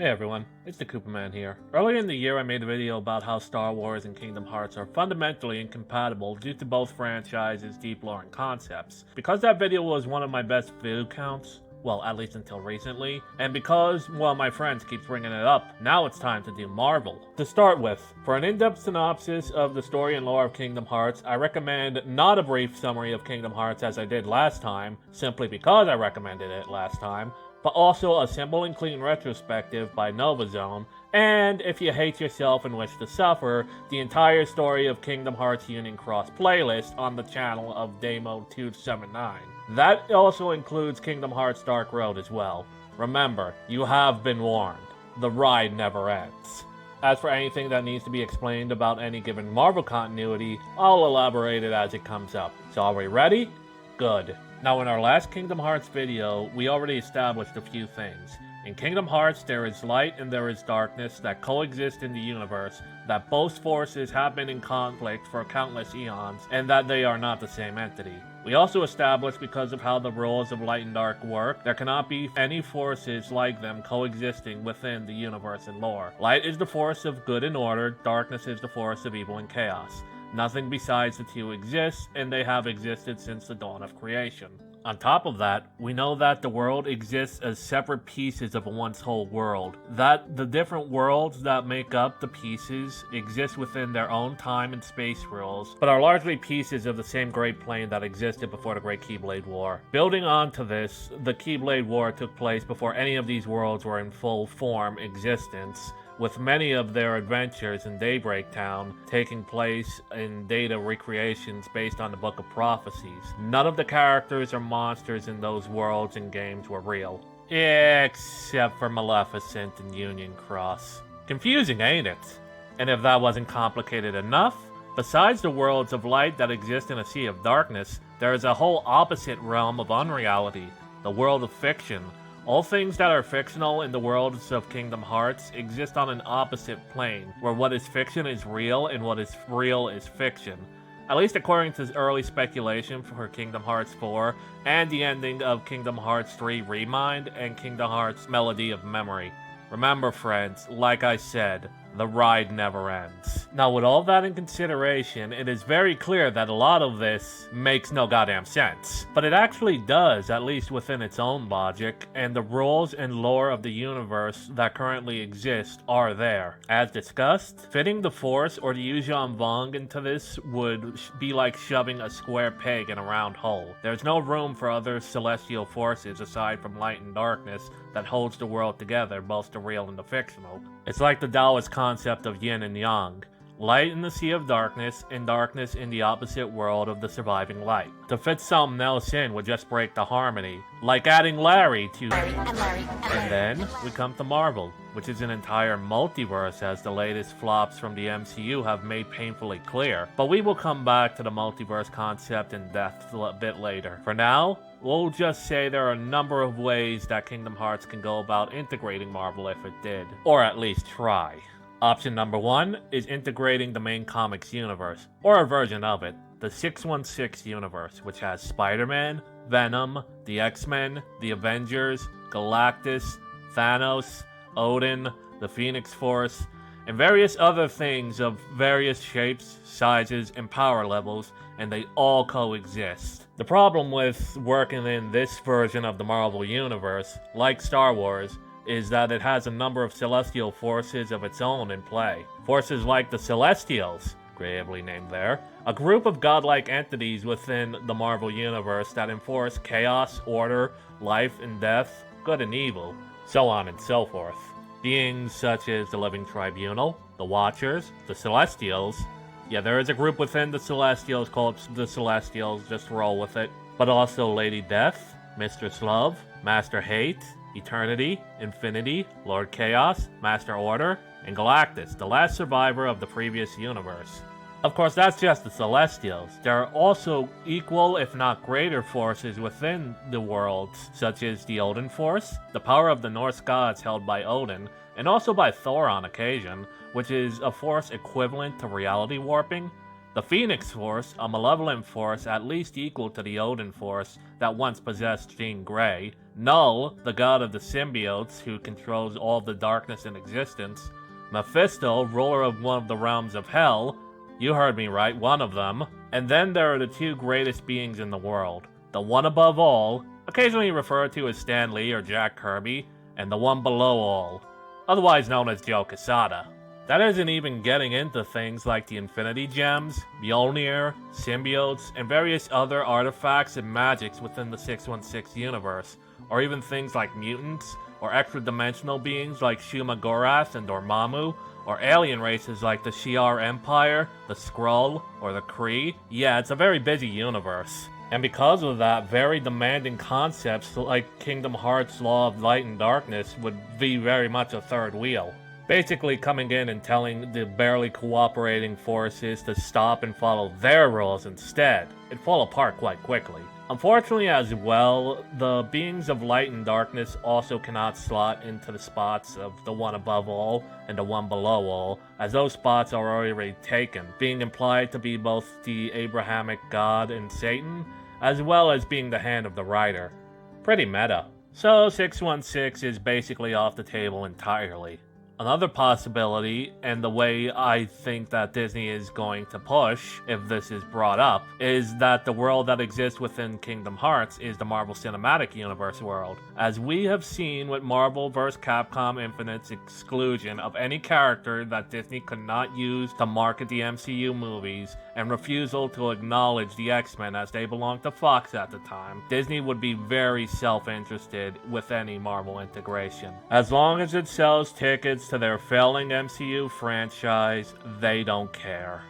Hey everyone, it's the Cooperman here. Earlier in the year I made a video about how Star Wars and Kingdom Hearts are fundamentally incompatible due to both franchises' deep lore and concepts. Because that video was one of my best view counts, well, at least until recently, and because, well, my friends keep bringing it up, now it's time to do Marvel. To start with, for an in-depth synopsis of the story and lore of Kingdom Hearts, I recommend not a brief summary of Kingdom Hearts as I did last time, simply because I recommended it last time, but also a simple and clean retrospective by NovaZone, and if you hate yourself and wish to suffer, the entire story of Kingdom Hearts Union Cross playlist on the channel of Damo279. That also includes Kingdom Hearts Dark Road as well. Remember, you have been warned. The ride never ends. As for anything that needs to be explained about any given Marvel continuity, I'll elaborate it as it comes up. So are we ready? Good. Now in our last Kingdom Hearts video, we already established a few things. In Kingdom Hearts, there is light and there is darkness that coexist in the universe, that both forces have been in conflict for countless eons, and that they are not the same entity. We also established, because of how the rules of light and dark work, there cannot be any forces like them coexisting within the universe and lore. Light is the force of good and order, darkness is the force of evil and chaos. Nothing besides the two exists, and they have existed since the dawn of creation. On top of that, we know that the world exists as separate pieces of a once whole world, that the different worlds that make up the pieces exist within their own time and space rules, but are largely pieces of the same Great Plane that existed before the Great Keyblade War. Building onto this, the Keyblade War took place before any of these worlds were in full form existence, with many of their adventures in Daybreak Town taking place in data recreations based on the Book of Prophecies. None of the characters or monsters in those worlds and games were real. Except for Maleficent and Union Cross. Confusing, ain't it? And if that wasn't complicated enough, besides the worlds of light that exist in a sea of darkness, there is a whole opposite realm of unreality, the world of fiction. All things that are fictional in the worlds of Kingdom Hearts exist on an opposite plane, where what is fiction is real and what is real is fiction. At least according to early speculation for Kingdom Hearts 4 and the ending of Kingdom Hearts 3 Remind and Kingdom Hearts Melody of Memory. Remember friends, like I said, the ride never ends. Now with all that in consideration, it is very clear that a lot of this makes no goddamn sense. But it actually does, at least within its own logic, and the rules and lore of the universe that currently exist are there. As discussed, fitting the Force or the Yuuzhan Vong into this would be like shoving a square peg in a round hole. There's no room for other celestial forces aside from light and darkness that holds the world together, both the real and the fictional. It's like the Taoist concept of yin and yang. Light in the sea of darkness, and darkness in the opposite world of the surviving light. To fit something else in would just break the harmony, like adding Larry to... And then we come to Marvel, which is an entire multiverse, as the latest flops from the MCU have made painfully clear. But we will come back to the multiverse concept in depth a bit later. For now, we'll just say there are a number of ways that Kingdom Hearts can go about integrating Marvel if it did. Or at least try. Option number 1 is integrating the main comics universe, or a version of it, the 616 universe, which has Spider-Man, Venom, the X-Men, the Avengers, Galactus, Thanos, Odin, the Phoenix Force, and various other things of various shapes, sizes, and power levels, and they all coexist. The problem with working in this version of the Marvel Universe, like Star Wars, is that it has a number of celestial forces of its own in play. Forces like the Celestials, creatively named there, a group of godlike entities within the Marvel Universe that enforce chaos, order, life and death, good and evil, so on and so forth. Beings such as the Living Tribunal, the Watchers, the Celestials. Yeah, there is a group within the Celestials called the Celestials, just roll with it. But also Lady Death, Mistress Love, Master Hate, Eternity, Infinity, Lord Chaos, Master Order, and Galactus, the last survivor of the previous universe. Of course, that's just the Celestials. There are also equal, if not greater, forces within the worlds, such as the Odin Force, the power of the Norse gods held by Odin, and also by Thor on occasion, which is a force equivalent to reality warping. The Phoenix Force, a malevolent force at least equal to the Odin Force that once possessed Jean Grey. Null, the god of the symbiotes who controls all the darkness in existence. Mephisto, ruler of one of the realms of hell. You heard me right, one of them. And then there are the two greatest beings in the world. The one above all, occasionally referred to as Stan Lee or Jack Kirby, and the one below all, otherwise known as Joe Quesada. That isn't even getting into things like the Infinity Gems, Mjolnir, symbiotes, and various other artifacts and magics within the 616 universe, or even things like mutants, or extra-dimensional beings like Shuma Gorath and Dormammu, or alien races like the Shi'ar Empire, the Skrull, or the Kree. Yeah, it's a very busy universe. And because of that, very demanding concepts like Kingdom Hearts' Law of Light and Darkness would be very much a third wheel. Basically coming in and telling the barely cooperating forces to stop and follow their rules instead. It'd fall apart quite quickly. Unfortunately as well, the beings of light and darkness also cannot slot into the spots of the one above all and the one below all, as those spots are already taken, being implied to be both the Abrahamic God and Satan, as well as being the hand of the writer. Pretty meta. So 616 is basically off the table entirely. Another possibility, and the way I think that Disney is going to push, if this is brought up, is that the world that exists within Kingdom Hearts is the Marvel Cinematic Universe world. As we have seen with Marvel vs. Capcom Infinite's exclusion of any character that Disney could not use to market the MCU movies, and refusal to acknowledge the X-Men as they belonged to Fox at the time, Disney would be very self-interested with any Marvel integration. As long as it sells tickets to their failing MCU franchise, they don't care.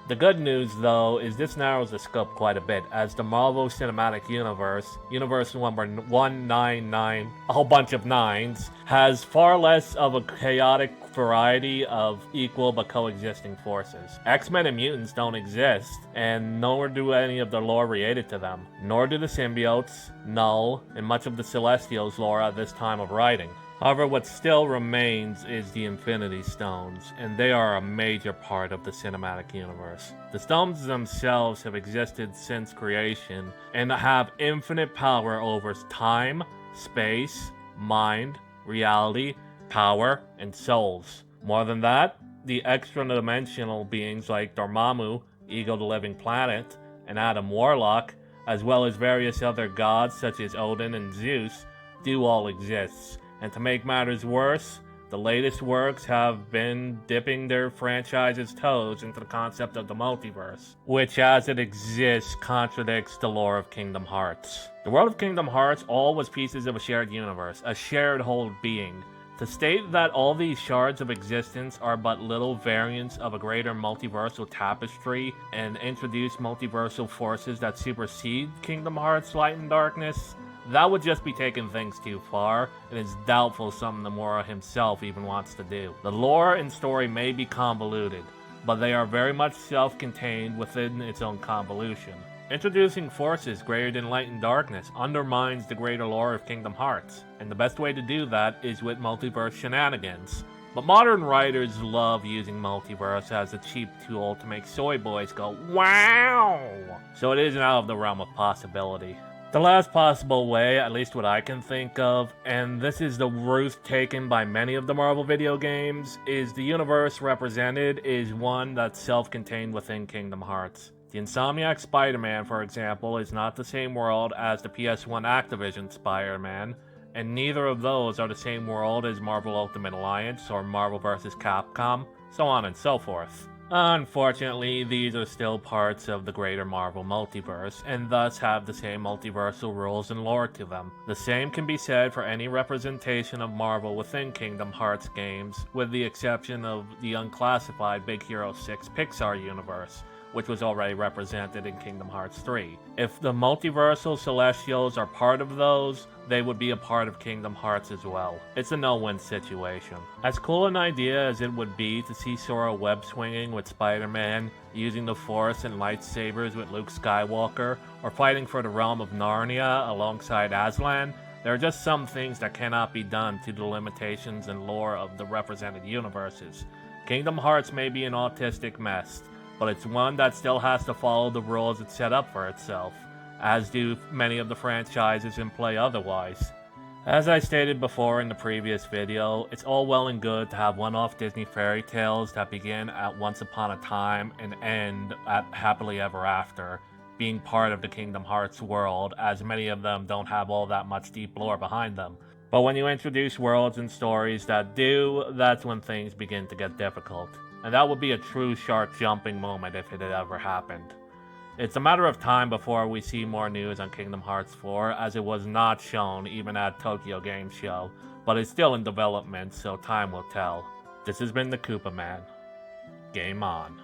The good news, though, is this narrows the scope quite a bit, as the Marvel Cinematic Universe, universe number 199, a whole bunch of nines, has far less of a chaotic variety of equal but coexisting forces. X-Men and mutants don't exist, and nor do any of the lore related to them, nor do the symbiotes, Null, and much of the Celestials lore at this time of writing. However, what still remains is the Infinity Stones, and they are a major part of the cinematic universe. The stones themselves have existed since creation, and have infinite power over time, space, mind, reality, power, and souls. More than that, the extra-dimensional beings like Dormammu, Ego the Living Planet, and Adam Warlock, as well as various other gods such as Odin and Zeus, do all exist. And to make matters worse, the latest works have been dipping their franchise's toes into the concept of the multiverse, which as it exists contradicts the lore of Kingdom Hearts. The world of Kingdom Hearts all was pieces of a shared universe, a shared whole being. To state that all these shards of existence are but little variants of a greater multiversal tapestry and introduce multiversal forces that supersede Kingdom Hearts Light and Darkness, that would just be taking things too far, and it's doubtful something Nomura himself even wants to do. The lore and story may be convoluted, but they are very much self-contained within its own convolution. Introducing forces greater than light and darkness undermines the greater lore of Kingdom Hearts, and the best way to do that is with multiverse shenanigans. But modern writers love using multiverse as a cheap tool to make soy boys go, wow! So it isn't out of the realm of possibility. The last possible way, at least what I can think of, and this is the route taken by many of the Marvel video games, is the universe represented is one that's self-contained within Kingdom Hearts. The Insomniac Spider-Man, for example, is not the same world as the PS1 Activision Spider-Man, and neither of those are the same world as Marvel Ultimate Alliance or Marvel vs. Capcom, so on and so forth. Unfortunately, these are still parts of the greater Marvel multiverse, and thus have the same multiversal rules and lore to them. The same can be said for any representation of Marvel within Kingdom Hearts games, with the exception of the unclassified Big Hero 6 Pixar universe, which was already represented in Kingdom Hearts 3. If the multiversal Celestials are part of those, they would be a part of Kingdom Hearts as well. It's a no-win situation. As cool an idea as it would be to see Sora web-swinging with Spider-Man, using the Force and lightsabers with Luke Skywalker, or fighting for the realm of Narnia alongside Aslan, there are just some things that cannot be done due to the limitations and lore of the represented universes. Kingdom Hearts may be an autistic mess, but it's one that still has to follow the rules it set up for itself, as do many of the franchises in play otherwise. As I stated before in the previous video, it's all well and good to have one-off Disney fairy tales that begin at Once Upon a Time and end at Happily Ever After, being part of the Kingdom Hearts world, as many of them don't have all that much deep lore behind them. But when you introduce worlds and stories that do, that's when things begin to get difficult. And that would be a true shark jumping moment if it had ever happened. It's a matter of time before we see more news on Kingdom Hearts 4, as it was not shown even at Tokyo Game Show, but it's still in development, so time will tell. This has been the Koopa Man. Game on.